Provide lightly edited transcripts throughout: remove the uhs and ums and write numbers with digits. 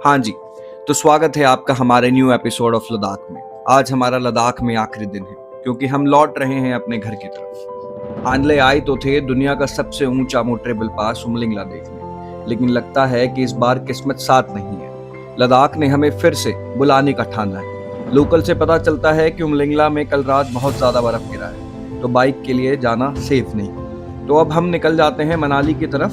हाँ जी, तो स्वागत है आपका हमारे न्यू एपिसोड ऑफ लद्दाख में। आज हमारा लद्दाख में आखिरी दिन है क्योंकि हम लौट रहे हैं अपने घर की तरफ। हानले आए तो थे दुनिया का सबसे ऊंचा मोटरेबल पास उमलिंगला देखने, लेकिन लगता है कि इस बार किस्मत साथ नहीं है। लद्दाख ने हमें फिर से बुलाने का ठाना है। लोकल से पता चलता है कि उमलिंगला में कल रात बहुत ज्यादा बर्फ गिरा है, तो बाइक के लिए जाना सेफ नहीं। तो अब हम निकल जाते हैं मनाली की तरफ,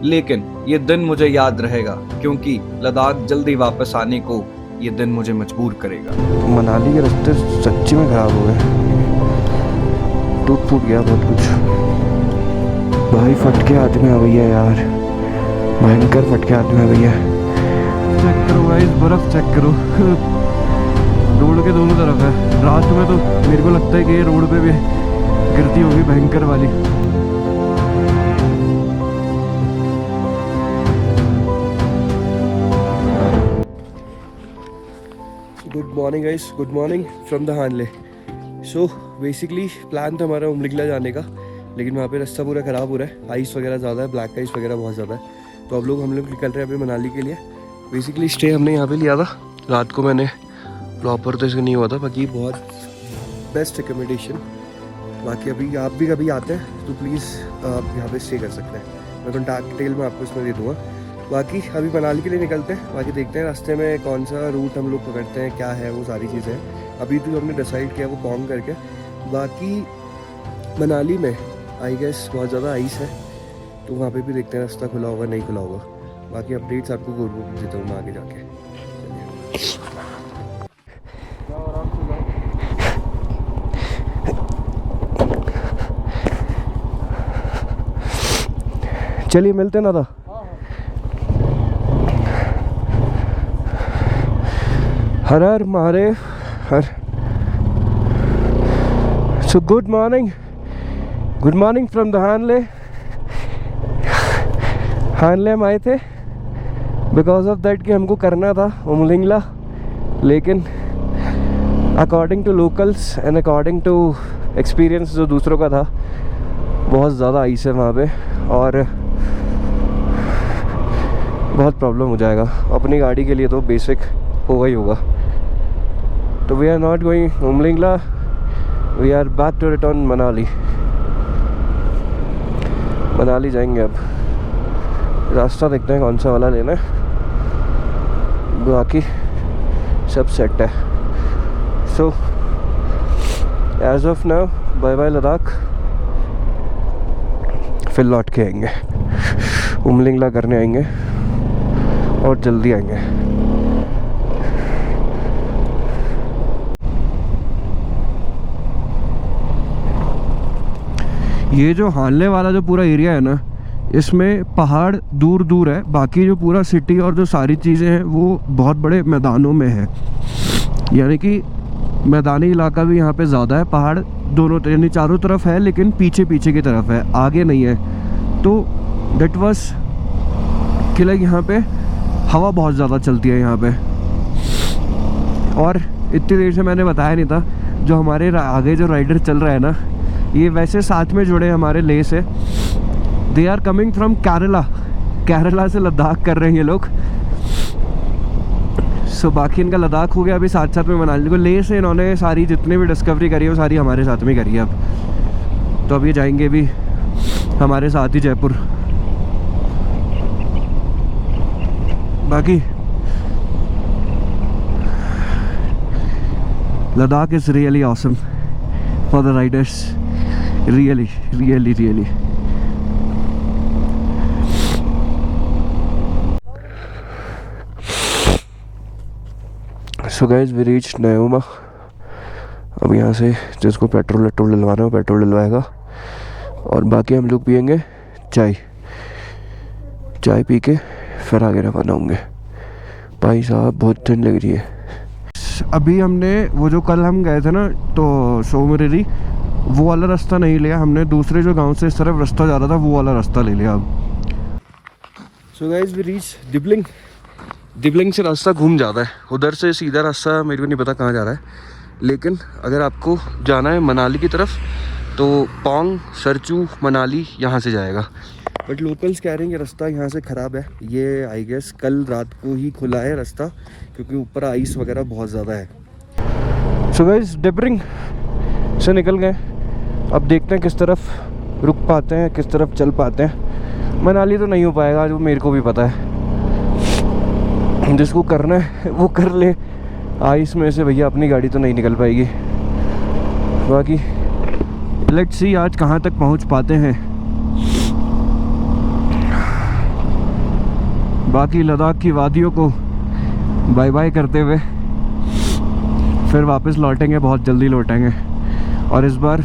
लेकिन ये दिन मुझे याद रहेगा क्योंकि लद्दाख जल्दी वापस आने को ये दिन मुझे मजबूर करेगा। मनाली के रास्ते सच्ची में खराब हो गए, टूट फूट गया बहुत कुछ भाई। फटके हाथ में आ भैया यार, भयंकर फटके हाथ में आ भैया। चेक करो गाइस, बर्फ चेक करो रोड के दोनों तरफ है। रात में तो मेरे को लगता है कि ये रोड पे भी गिरती होगी भयंकर वाली। Good morning guys, good morning from the Hanle. So basically plan था हमारा उमलिंगला जाने का, लेकिन वहाँ पे रास्ता पूरा ख़राब हो रहा है। आइस वगैरह ज़्यादा है, ब्लैक आइस वगैरह बहुत ज़्यादा है। तो हम लोग निकल रहे हैं अभी मनाली के लिए। बेसिकली स्टे हमने यहाँ पे लिया था। रात को मैंने प्रॉपर तो इसका नहीं हुआ था, बाकी बहुत बेस्ट रिकमेंडेशन। बाकी अभी आप भी कभी आते हैं तो प्लीज़ आप यहाँ पर स्टे कर सकते हैं। मैं कॉन्टैक्ट डिटेल में आपको इसमें दे दूँगा। बाकी अभी मनाली के लिए निकलते हैं, बाकी देखते हैं रास्ते में कौन सा रूट हम लोग पकड़ते हैं, क्या है वो सारी चीज़ें हैं। अभी तो हमने डिसाइड किया वो पौंग करके। बाकी मनाली में आई गेस बहुत ज़्यादा आइस है, तो वहाँ पे भी देखते हैं रास्ता खुला होगा नहीं खुला होगा। बाकी अपडेट्स आपको गोल देता हूँ मैं आगे जाके। चलिए मिलते ना था। हर हर महादेव हर। So good morning from the Hanle. Hanle हम आए थे बिकॉज ऑफ दैट कि हमको करना था उमलिंगला, लेकिन according to locals and according to experience जो दूसरों का था, बहुत ज़्यादा आइस है वहाँ पे और बहुत प्रॉब्लम हो जाएगा। अपनी गाड़ी के लिए तो बेसिक होगा ही होगा। तो we are not going Umlingla, we are back to return Manali जाएंगे। अब रास्ता देखते हैं कौन सा वाला लेना है, बाकी सब सेट है। So as of now bye bye Ladakh, फिर लौट के आएंगे, उमलिंगला करने आएंगे और जल्दी आएंगे। ये जो हानले वाला जो पूरा एरिया है ना, इसमें पहाड़ दूर दूर है, बाकी जो पूरा सिटी और जो सारी चीज़ें हैं वो बहुत बड़े मैदानों में है। यानी कि मैदानी इलाका भी यहाँ पे ज़्यादा है। पहाड़ दोनों यानी चारों तरफ है, लेकिन पीछे पीछे की तरफ है, आगे नहीं है। तो डेट वाज कि लाइक यहाँ पे हवा बहुत ज़्यादा चलती है यहाँ पे। और इतनी देर से मैंने बताया नहीं था, जो हमारे आगे जो राइडर चल रहा है ना, ये वैसे साथ में जुड़े हमारे ले से। They are coming from Kerala से लद्दाख कर रहे हैं ये लोग। सो बाकी इनका लद्दाख हो गया, अभी साथ साथ में मनाली को ले से इन्होंने सारी जितनी भी डिस्कवरी करी है वो सारी hमारे साथ में करी है। अब तो अभी जाएंगे भी हमारे साथ ही जयपुर। बाकी Ladakh is really awesome for the riders, really. So guys we reach Nyoma. अब यहाँ से जिसको पेट्रोल डलवाना हो पेट्रोल डलवाएगा, और बाकी हम लोग पियेंगे चाय पी के फिर आगे रवाना होंगे। भाई साहब बहुत ठंड लग रही है। अभी हमने वो जो कल हम गए थे ना तो सोमरेरी, वो वाला रास्ता नहीं लिया हमने, दूसरे जो गांव से इस तरफ रास्ता जा रहा था वो वाला रास्ता ले लिया अब। सो गाइस वी रीच दिबलिंग से रास्ता घूम जाता है, उधर से सीधा रास्ता मेरे को नहीं पता कहाँ जा रहा है। लेकिन अगर आपको जाना है मनाली की तरफ तो पौंग, सरचू, मनाली यहाँ से जाएगा। बट लोकल्स कह रहे हैं कि रास्ता यहाँ से ख़राब है। ये आई गेस कल रात को ही खुला है रास्ता, क्योंकि ऊपर आइस वगैरह बहुत ज़्यादा है। सो गाइस डेबरिंग से निकल गए, अब देखते हैं किस तरफ रुक पाते हैं, किस तरफ चल पाते हैं। मनाली तो नहीं हो पाएगा, जो मेरे को भी पता है। जिसको करना है वो कर ले, आइस में से भैया अपनी गाड़ी तो नहीं निकल पाएगी। बाकी लेट्स सी आज कहाँ तक पहुँच पाते हैं। बाकी लद्दाख की वादियों को बाय बाय करते हुए फिर वापस लौटेंगे, बहुत जल्दी लौटेंगे, और इस बार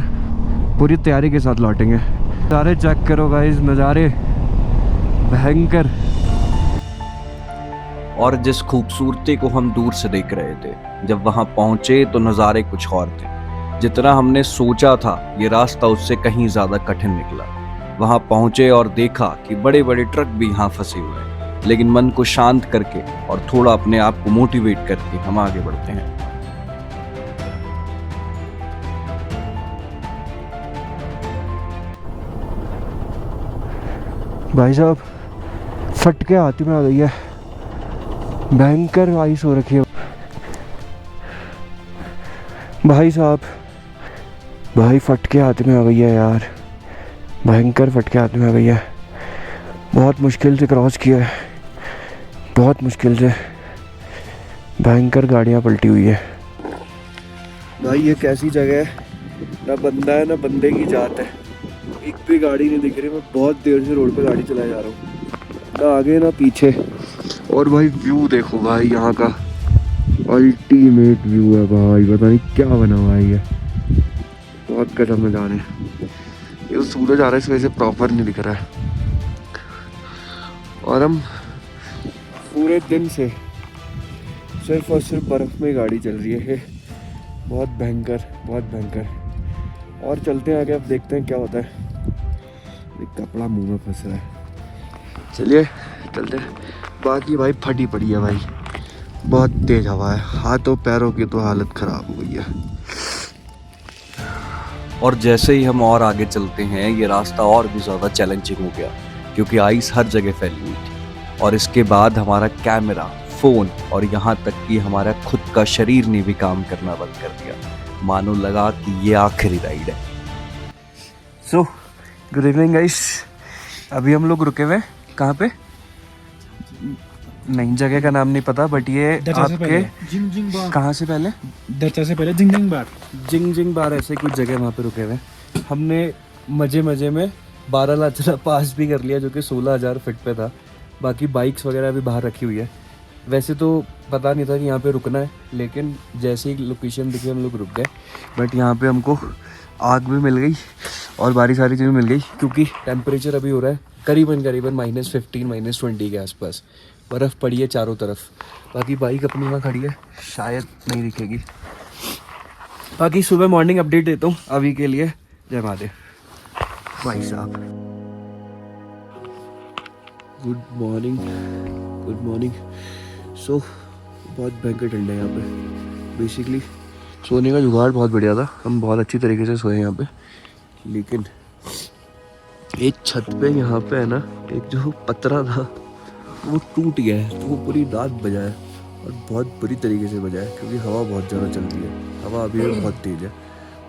पूरी तैयारी के साथ लौटेंगे। नज़ारे चेक करो गाइस, नज़ारे भयंकर। और जिस खूबसूरती को हम दूर से देख रहे थे, जब वहां पहुंचे तो नज़ारे कुछ और थे। जितना हमने सोचा था ये रास्ता उससे कहीं ज़्यादा कठिन निकला। वहां पहुंचे और देखा कि बड़े बड़े ट्रक भी यहाँ फंसे हुए हैं, लेकिन मन को शांत करके और थोड़ा अपने आप को मोटिवेट करके हम आगे बढ़ते हैं। भाई साहब फट के हाथी में आ गई है, भयंकर आइस हो रखी है भाई साहब। भाई फट के हाथ में आ गई है यार, भयंकर फट के हाथ में आ गई है। बहुत मुश्किल से क्रॉस किया है, बहुत मुश्किल से। भयंकर गाड़ियाँ पलटी हुई है भाई। ये कैसी जगह है, ना बंदा है ना बंदे की जात है, एक भी गाड़ी नहीं दिख रही। मैं बहुत देर से रोड पे गाड़ी चला जा रहा हूँ, ना आगे ना पीछे। और भाई व्यू देखो भाई, यहाँ का अल्टीमेट व्यू है भाई। पता नहीं क्या बना हुआ है ये, बहुत गजब नज़ारे। ये सूरज आ रहा है इस वजह से प्रॉपर नहीं दिख रहा है। और हम पूरे दिन से सिर्फ और सिर्फ बर्फ़ में गाड़ी चल रही है। बहुत भयंकर, बहुत भयंकर। और चलते हैं आगे, अब देखते हैं क्या होता है। एक कपड़ा मुंह में फंस रहा है, चलिए चलते हैं। बाकी भाई फटी पड़ी है भाई, बहुत तेज हवा है, हाथों पैरों की तो हालत ख़राब हो गई है। और जैसे ही हम और आगे चलते हैं, ये रास्ता और भी ज़्यादा चैलेंजिंग हो गया, क्योंकि आइस हर जगह फैली हुई थी। और इसके बाद हमारा कैमरा, फ़ोन और यहाँ तक कि हमारा खुद का शरीर ने भी काम करना बंद कर दिया। मानो लगा कि ये आखिरी राइड है। सो गुड इवनिंग गाइस, अभी हम लोग रुके हुए कहाँ पे, नहीं जगह का नाम नहीं पता, बट ये आपके कहाँ से पहले, दर्चा से पहले जिंगजिंग बार, जिंगजिंग बार ऐसे कुछ जगह वहाँ पे रुके हुए। हमने मज़े मज़े में 12 लाचरा पास भी कर लिया, जो कि 16,000 फीट पे था। बाकी बाइक्स वगैरह भी बाहर रखी हुई है। वैसे तो पता नहीं था कि यहाँ पे रुकना है, लेकिन जैसे ही लोकेशन दिखी हम लोग रुक गए। बट यहाँ पे हमको आग भी मिल गई और बारी सारी चीज़ें मिल गई, क्योंकि टेम्परेचर अभी हो रहा है करीबन -15 -20 के आसपास। बर्फ़ पड़ी है चारों तरफ। बाकी बाइक अपनी वहाँ खड़ी है, शायद नहीं दिखेगी। बाकी सुबह मॉर्निंग अपडेट देता हूँ। अभी के लिए जय महादेव। भाई साहब गुड मॉर्निंग, गुड मॉर्निंग। सो बहुत भयंकर ठंडा है यहाँ पे। बेसिकली सोने का जुगाड़ बहुत बढ़िया था, हम बहुत अच्छी तरीके से सोए यहाँ पे। लेकिन एक छत पे यहाँ पे है ना, एक जो पतरा था वो टूट गया है, तो वो पूरी रात बजा है और बहुत बुरी तरीके से बजा है, क्योंकि हवा बहुत ज़्यादा चल रही है। हवा अभी भी बहुत तेज़ है,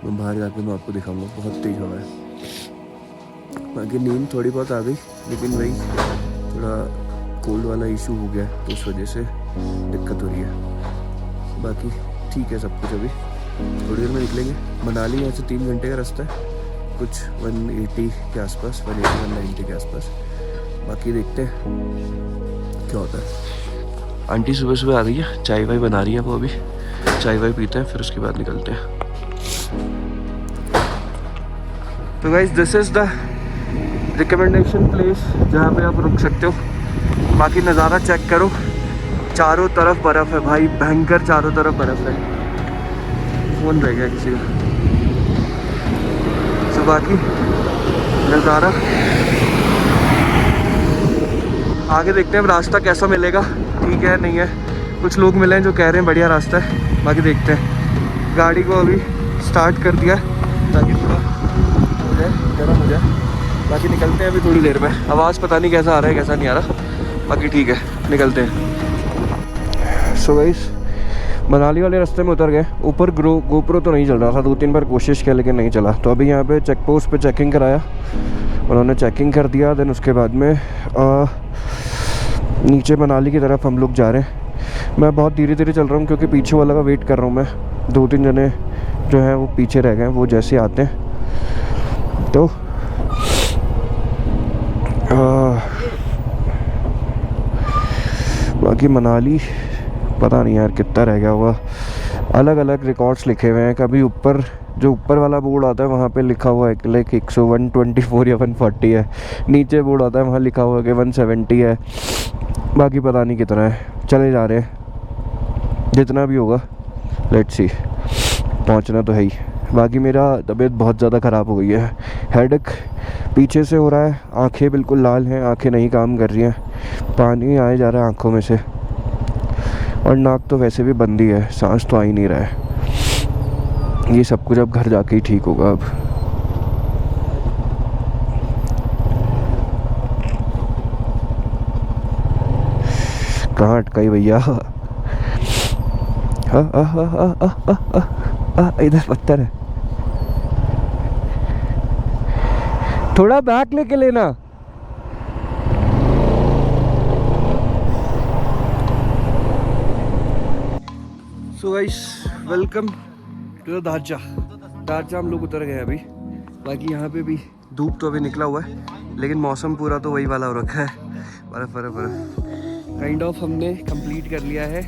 मैं बाहर जाकर मैं आपको दिखाऊंगा, बहुत तेज़ हवा है। बाकी नींद थोड़ी बहुत आ गई, लेकिन वही थोड़ा कोल्ड वाला इशू हो गया, तो उस वजह से दिक्कत हो रही है। बाकी ठीक है सब कुछ। अभी थोड़ी देर में निकलेंगे। मनाली यहाँ से 3 घंटे का रास्ता है, कुछ 180 के आसपास, 180-190 के आसपास। बाकी देखते हैं क्या होता है। आंटी सुबह सुबह आ गई है, चाय वाय बना रही है वो। अभी चाय वाय पीते हैं, फिर उसके बाद निकलते हैं। तो guys this is the recommendation place जहाँ पे आप रुक सकते हो। बाकी नज़ारा चेक करो, चारों तरफ बर्फ़ है भाई, भयंकर चारों तरफ बर्फ़ है। फ़ोन रह गया किसी का। तो बाकी नज़ारा आगे देखते हैं, रास्ता कैसा मिलेगा, ठीक है नहीं है। कुछ लोग मिले हैं जो कह रहे हैं बढ़िया रास्ता है, बाकी देखते हैं। गाड़ी को अभी स्टार्ट कर दिया ताकि थोड़ा हो जाए, गर्म हो जाए, बाकी निकलते हैं अभी थोड़ी देर में। आवाज़ पता नहीं कैसा आ रहा है कैसा नहीं आ रहा, बाकी ठीक है निकलते हैं। सो गाइस मनाली वाले रास्ते में उतर गए। ऊपर गोप्रो तो नहीं चल रहा था, 2-3 बार कोशिश किया लेकिन नहीं चला। तो अभी यहाँ पे चेक पोस्ट पे चेकिंग कराया, उन्होंने चेकिंग कर दिया। देन उसके बाद में नीचे मनाली की तरफ हम लोग जा रहे हैं। मैं बहुत धीरे धीरे चल रहा हूँ क्योंकि पीछे वाला का वेट कर रहा हूँ मैं। 2-3 जने जो हैं वो पीछे रह गए, वो जैसे आते हैं तो बाकी मनाली पता नहीं यार कितना रह गया होगा। अलग अलग रिकॉर्ड्स लिखे हुए हैं। कभी ऊपर जो ऊपर वाला बोर्ड आता है वहाँ पे लिखा हुआ है लाइक 124 या 140 है, नीचे बोर्ड आता है वहाँ लिखा हुआ है कि 170 है। बाकी पता नहीं कितना है, चले जा रहे हैं जितना भी होगा, लेट्स सी, पहुँचना तो है ही। बाकी मेरा तबीयत बहुत ज़्यादा ख़राब हो गई है, हेडेक पीछे से हो रहा है, आंखें बिल्कुल लाल हैं, आंखें नहीं काम कर रही हैं, पानी आए जा रहा है आंखों में से, और नाक तो वैसे भी बंद ही है, सांस तो आ ही नहीं रहा है। ये सब कुछ अब घर जाके ही ठीक होगा। अब कहाँ अटकाई भैया? इधर पत्थर है, थोड़ा बैक लेके लेना। So guys welcome to the Darcha हम लोग उतर गए अभी। बाकी यहाँ पे भी धूप तो अभी निकला हुआ है लेकिन मौसम पूरा तो वही वाला हो रखा है, बर्फ़ बर्फ़ बर्फ़। काइंड ऑफ हमने कंप्लीट कर लिया है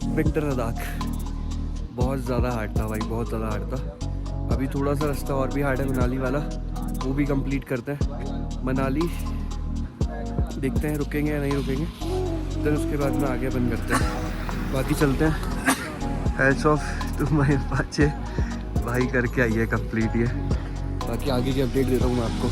विंटर लद्दाख। बहुत ज़्यादा हार्ड था भाई, बहुत ज़्यादा हार्ड था। अभी थोड़ा सा रास्ता और भी हार्ड है मनाली वाला, वो भी कंप्लीट करते हैं। मनाली देखते हैं रुकेंगे या नहीं रुकेंगे, फिर उसके बाद में आगे बंद करते हैं। बाकी चलते हैं। हैट्स ऑफ तुम्हारे बच्चे भाई करके आई है कंप्लीट ये। बाकी आगे की अपडेट देता हूँ मैं आपको।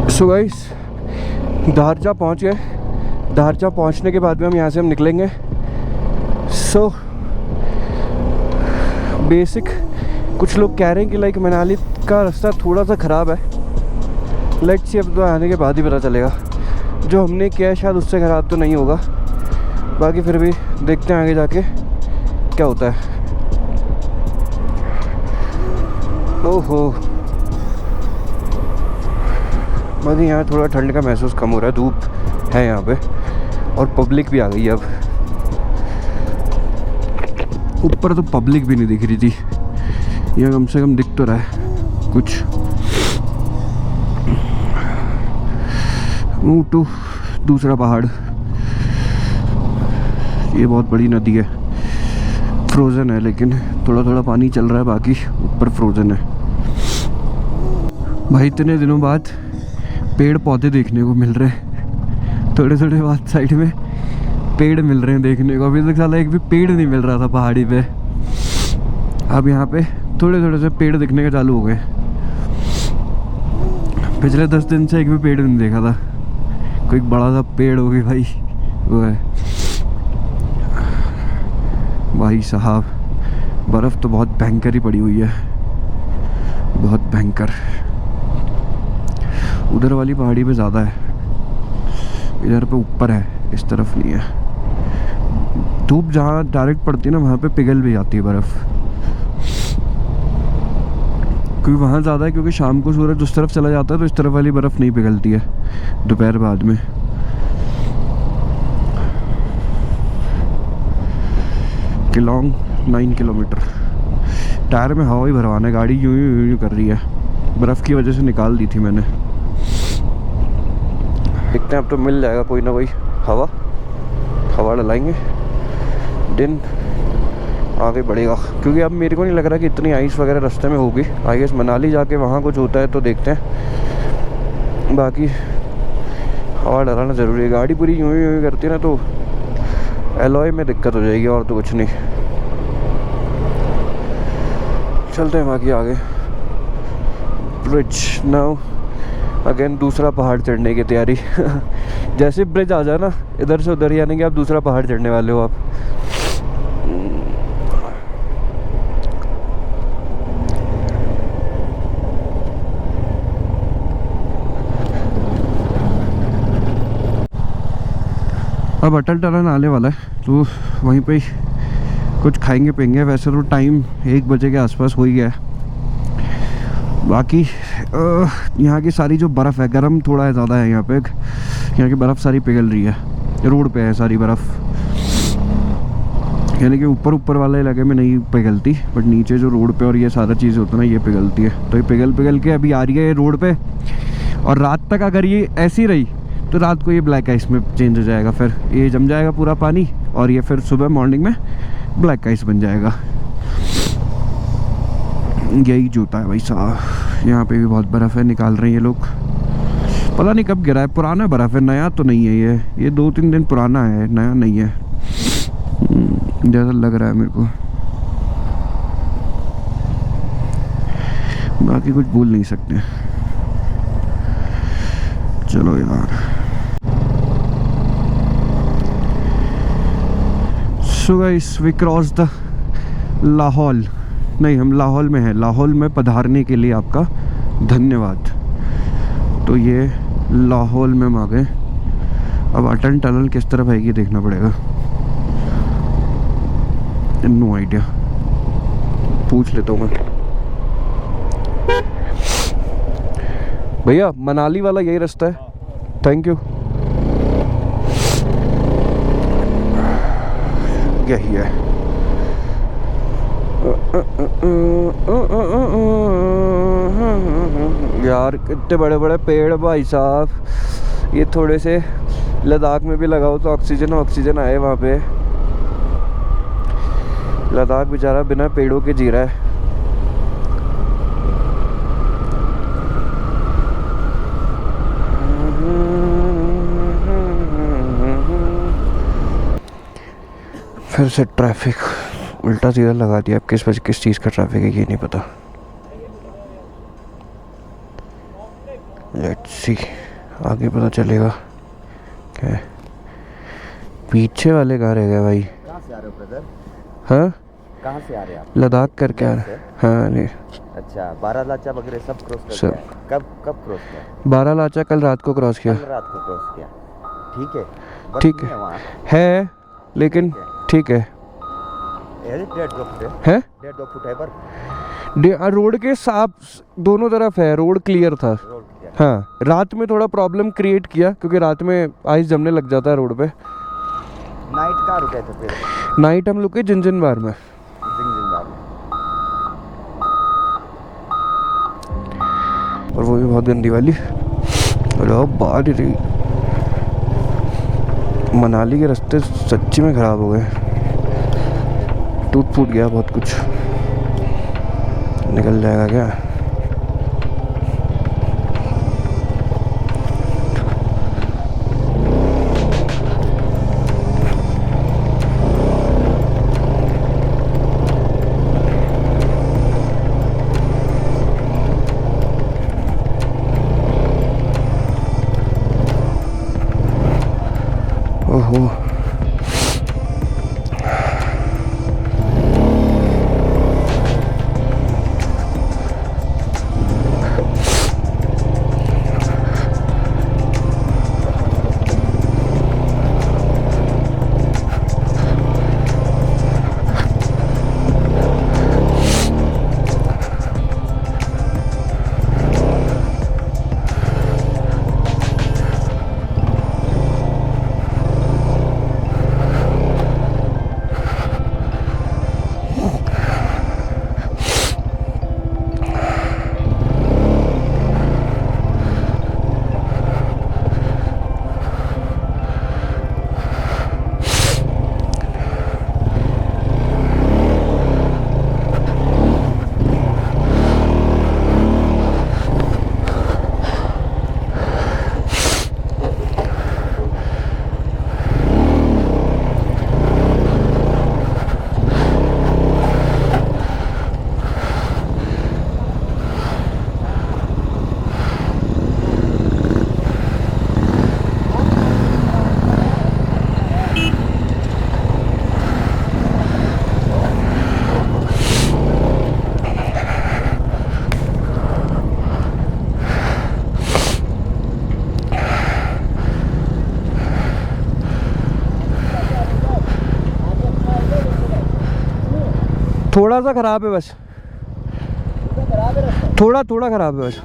सो गाइस दारचा पहुँच गए। दारचा पहुँचने के बाद में हम यहाँ से निकलेंगे। सो बेसिक कुछ लोग कह रहे हैं कि लाइक मनाली का रास्ता थोड़ा सा ख़राब है। लेट्स सी, अब तो आने के बाद ही पता चलेगा। जो हमने किया है शायद उससे ख़राब तो नहीं होगा, बाकी फिर भी देखते हैं आगे जाके क्या होता है। ओहो, बाकी यहाँ थोड़ा ठंड का महसूस कम हो रहा है, धूप है यहाँ पे और पब्लिक भी आ गई है। अब ऊपर तो पब्लिक भी नहीं दिख रही थी, यहाँ कम से कम दिख तो रहा है कुछ। टू दूसरा पहाड़, ये बहुत बड़ी नदी है, फ्रोज़न है लेकिन थोड़ा थोड़ा पानी चल रहा है, बाकी ऊपर फ्रोज़न है। भाई इतने दिनों बाद पेड़ पौधे देखने को मिल रहे हैं, थोड़े थोड़े बाद साइड में पेड़ मिल रहे हैं देखने को। अभी तक साला एक भी पेड़ नहीं मिल रहा था पहाड़ी पे, अब यहाँ पे थोड़े थोड़े से पेड़ दिखने के चालू हो गए। पिछले 10 दिन से एक भी पेड़ नहीं देखा था। कोई बड़ा सा पेड़ होगी भाई, वो है भाई साहब। बर्फ़ तो बहुत भयंकर ही पड़ी हुई है, बहुत भयंकर। उधर वाली पहाड़ी पे ज़्यादा है, इधर पे ऊपर है, इस तरफ नहीं है। धूप जहाँ डायरेक्ट पड़ती है ना वहाँ पे पिघल भी जाती है बर्फ़, क्योंकि वहाँ ज़्यादा है, क्योंकि शाम को सूरज उस तरफ चला जाता है तो इस तरफ वाली बर्फ़ नहीं पिघलती है दोपहर बाद में। Long 9 kilometre. टायर में हवा ही भरवाना है, गाड़ी यूं यूं कर रही है, बर्फ़ की वजह से निकाल दी थी मैंने। देखते हैं अब तो मिल जाएगा कोई ना कोई हवा डलाएंगे, दिन आगे बढ़ेगा। क्योंकि अब मेरे को नहीं लग रहा कि इतनी आइस वगैरह रास्ते में होगी। आई गेस मनाली जाके वहाँ कुछ होता है तो देखते हैं। बाकी हवा डलाना ज़रूरी है, गाड़ी पूरी यूं यूं करती है ना तो एलॉय में दिक्कत हो जाएगी, और तो कुछ नहीं। चलते हैं बाकी आगे। ब्रिज नाउ अगेन, दूसरा पहाड़ चढ़ने की तैयारी। जैसे ब्रिज आ जाए ना इधर से उधर, यानी कि आप दूसरा पहाड़ चढ़ने वाले हो आप। अब अटल टनल आने वाला है तो वहीं पे ही कुछ खाएंगे पिएंगे। वैसे तो टाइम 1 बजे के आसपास हो ही गया है। बाकी यहाँ की सारी जो बर्फ़ है, गर्म थोड़ा है ज़्यादा है यहाँ पे, यहाँ की बर्फ़ सारी पिघल रही है, रोड पे है सारी बर्फ़। यानी कि ऊपर वाले इलाके में नहीं पिघलती, बट नीचे जो रोड पे और ये सारा चीज़ होता है ना, ये पिघलती है। तो ये पिघल के अभी आ रही है ये रोड पे, और रात तक अगर ये ऐसी रही तो रात को ये ब्लैक आइस में चेंज हो जाएगा। फिर ये जम जाएगा पूरा पानी, और ये फिर सुबह मॉर्निंग में ब्लैक आइस बन जाएगा। यही जूता है भाई साहब। यहाँ पे भी बहुत बर्फ़ है, निकाल रहे हैं ये लोग। पता नहीं कब गिरा है, पुराना बर्फ़ है, नया तो नहीं है ये 2-3 दिन पुराना है, नया नहीं है जैसा लग रहा है मेरे को। बाकी कुछ बोल नहीं सकते। चलो यार। So guys we cross the Lahaul. नहीं, हम लाहौल में हैं। लाहौल में पधारने के लिए आपका धन्यवाद। तो ये लाहौल में हम आ गए। अब अटल टनल किस तरफ है ये देखना पड़ेगा। नो आइडिया, पूछ लेता हूँ मैं। भैया मनाली वाला यही रास्ता है? Thank you. यही है। यार कितने बड़े बड़े पेड़ भाई साहब। ये थोड़े से लद्दाख में भी लगाओ तो ऑक्सीजन आए वहाँ पे। लद्दाख बेचारा बिना पेड़ों के जी रहा है। फिर से ट्रैफिक उल्टा सीधा लगा दिया। अब किस वजह किस चीज़ का ट्रैफिक है ये नहीं पता। लेट्स सी, आगे पता चलेगा क्या है। पीछे वाले कहाँ रह गए भाई? कहाँ से आ रहे हो ब्रदर? हाँ, कहाँ से आ रहे हैं आप? लद्दाख करके आ रहे। हाँ नहीं, अच्छा, बारालाचा वगैरह सब क्रॉस कर सब। दिया? कब क्रॉस किया? बारालाचा कल रात को क्रॉस किया। कल रात को क्रॉस किया। ठीक है, बर्फ ठीक नहीं है वहाँ? है, लेकिन ठीक है। 1.5-2 फुट है? है 1.5-2 फुट है बर्फ? रोड के साफ दोनों तरफ है, रोड क्लियर था। रोड किया। हाँ, रात में थोड़ा प्रॉब्लम क्रिएट किया क्योंकि रात में आइस जमने लग जाता है रोड पे। नाइट कहाँ रुके थे फिर? नाइट हम लोग के जिंजनबार में। जिंगजिंगबार में। और वो भी बहुत गंदी वाली। अरे बात ही रही, मनाली के रास्ते सच्ची में ख़राब हो गए। टूट फूट गया बहुत कुछ। निकल जाएगा क्या? ओहो, थोड़ा सा ख़राब है बस, थोड़ा थोड़ा ख़राब है बस।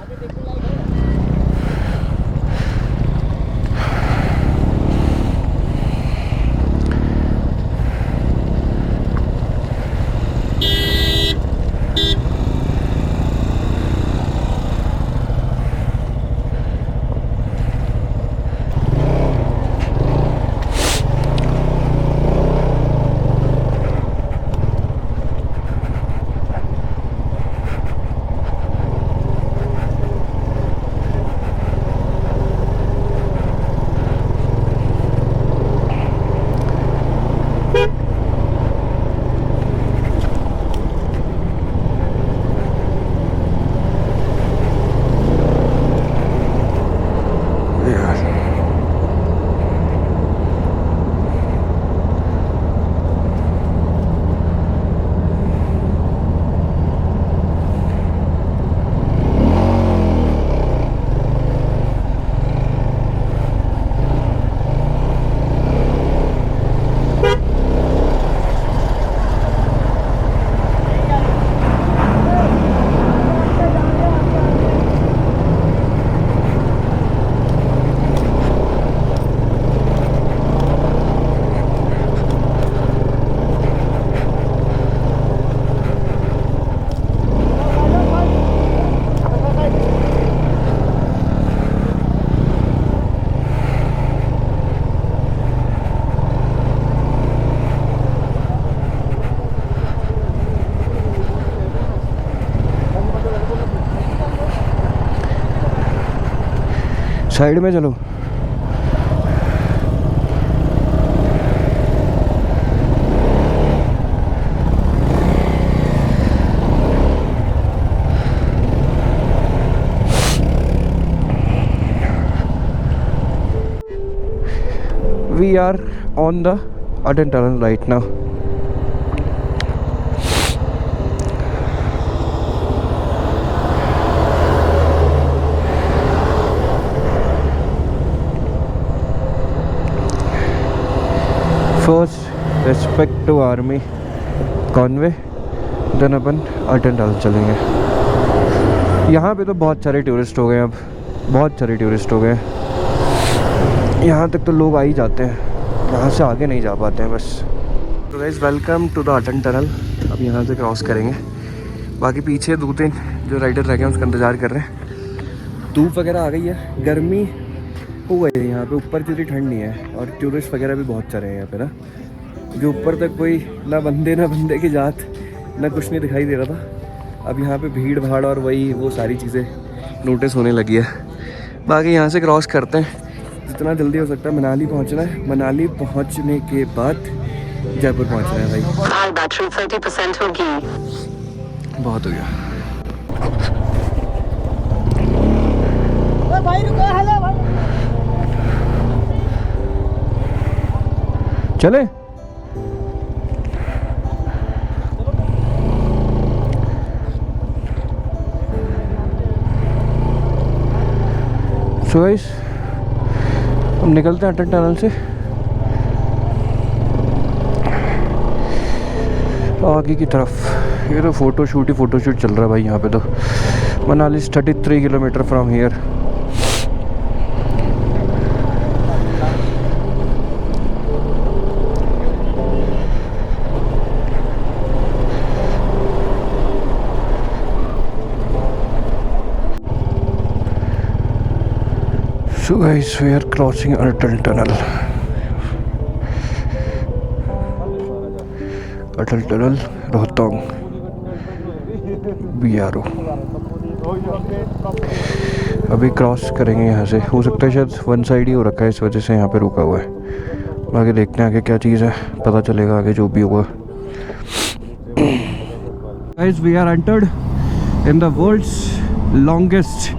साइड में चलो। We are on the Atal Tunnel right now. First, respect to army convoy, then upon Atal tunnel चलेंगे। यहाँ पे तो बहुत सारे टूरिस्ट हो गए, अब बहुत सारे टूरिस्ट हो गए। यहाँ तक तो लोग आ ही जाते हैं, यहाँ से आगे नहीं जा पाते हैं बस। तो guys welcome to the Atal Tunnel. अब यहाँ से क्रॉस करेंगे। बाकी पीछे 2-3 जो राइडर रह गए हैं उसका इंतज़ार कर रहे हैं। धूप वगैरह आ गई है, गर्मी हो गई है यहाँ पे। ऊपर जितनी ठंड नहीं है और टूरिस्ट वगैरह भी बहुत सारे हैं यहाँ पे ना। जो ऊपर तक कोई ना बंदे की जात ना कुछ नहीं दिखाई दे रहा था। अब यहाँ पे भीड़ भाड़ और वही वो सारी चीज़ें नोटिस होने लगी है। बाकी यहाँ से क्रॉस करते हैं, जितना जल्दी हो सकता है मनाली पहुँचना है। मनाली पहुँचने के बाद जयपुर पहुँचना है भाई। बैटरी 30% होगी। बहुत हो गया। चले सो गाइस हम निकलते हैं अटल टनल से आगे की तरफ। ये तो फ़ोटोशूट चल रहा है भाई यहाँ पे तो। Manali 33 kilometre from here. So guys, we are crossing Atal Tunnel. Atal Tunnel, Rohtang, BRO। अभी क्रॉस करेंगे यहाँ से। हो सकता है शायद वन साइड ही हो रखा है, इस वजह से यहाँ पे रुका हुआ है। बाकी देखते हैं आगे क्या चीज़ है, पता चलेगा आगे जो भी होगा। Guys, we are entered in the world's longest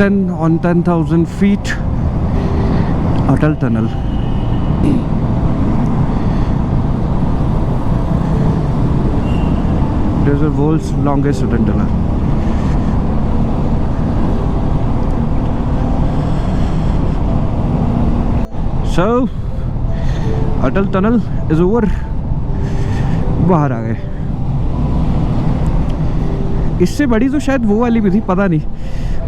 10,000 feet Atal Tunnel. It is the world's longest Atal Tunnel. So, Atal Tunnel is over. बाहर आ गए। इससे बड़ी तो शायद वो वाली भी थी, पता नहीं।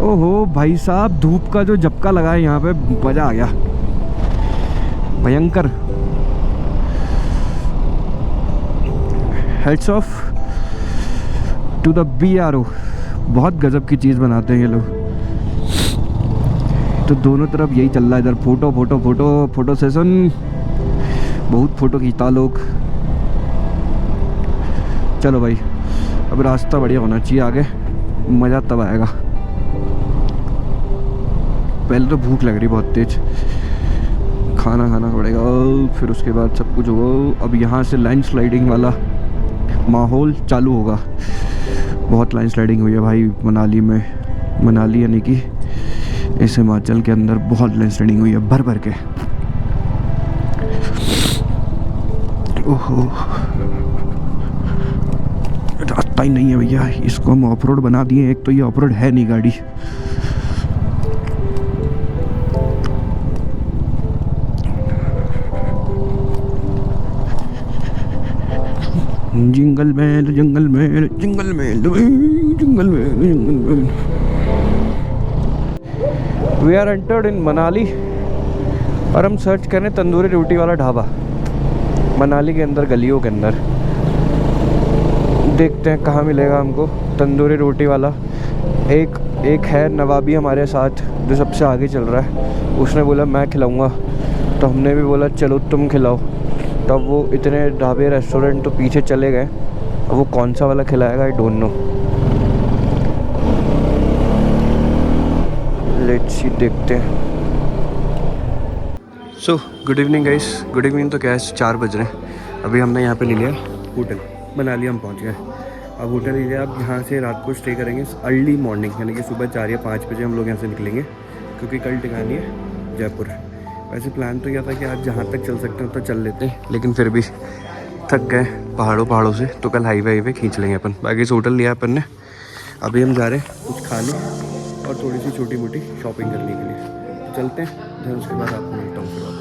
ओहो भाई साहब, धूप का जो झपका लगा है यहाँ पे, मज़ा आ गया, भयंकर। Heads off to the BRO, बहुत गजब की चीज़ बनाते हैं ये लोग। तो दोनों तरफ यही चल रहा है, इधर photo photo photo photo session, बहुत फ़ोटो खींचता लोग। चलो भाई, अब रास्ता बढ़िया होना चाहिए आगे, मज़ा तब आएगा। पहले तो भूख लग रही बहुत तेज, खाना खाना पड़ेगा, फिर उसके बाद सब कुछ होगा। अब यहाँ से लाइन स्लाइडिंग वाला माहौल चालू होगा। बहुत लाइन स्लाइडिंग हुई है भाई मनाली में, मनाली यानी कि इस हिमाचल के अंदर बहुत लाइन स्लाइडिंग हुई है भर भर के। ओहो, रास्ता ही नहीं है भैया, इसको हम ऑफ रोड बना दिए। एक तो ये ऑफ रोड है नहीं गाड़ी। Jingle bell jungle bell jungle bell jungle bell jungle bell. We are entered in Manali और हम सर्च करें तंदूरी रोटी वाला ढाबा मनाली के अंदर, गलियों के अंदर। देखते हैं कहाँ मिलेगा हमको तंदूरी रोटी वाला। एक है नवाबी हमारे साथ जो सबसे आगे चल रहा है, उसने बोला मैं खिलाऊंगा, तो हमने भी बोला चलो तुम खिलाओ। तब वो इतने ढाबे रेस्टोरेंट तो पीछे चले गए, अब वो कौन सा वाला खिलाएगा I don't know. Let's see, देखते हैं। So good evening guys, good evening. तो क्या है, 4 बज रहे हैं। अभी हमने यहाँ पे ले लिया होटल, मनाली हम पहुँच गए। अब होटल ले लिया, अब यहाँ से रात को स्टे करेंगे अर्ली मॉर्निंग, यानी कि सुबह 4 या 5 बजे हम लोग यहाँ से निकलेंगे, क्योंकि कल टिकानी है जयपुर। वैसे प्लान तो यह था कि आज जहाँ तक चल सकते हैं तो चल लेते हैं, लेकिन फिर भी थक गए पहाड़ों से, तो कल हाईवे खींच लेंगे अपन। बाकी से होटल लिया अपन ने। अभी हम जा रहे हैं कुछ खाने और थोड़ी सी छोटी मोटी शॉपिंग करने के लिए, तो चलते हैं। फिर उसके बाद आपको मिलता हूँ फिर।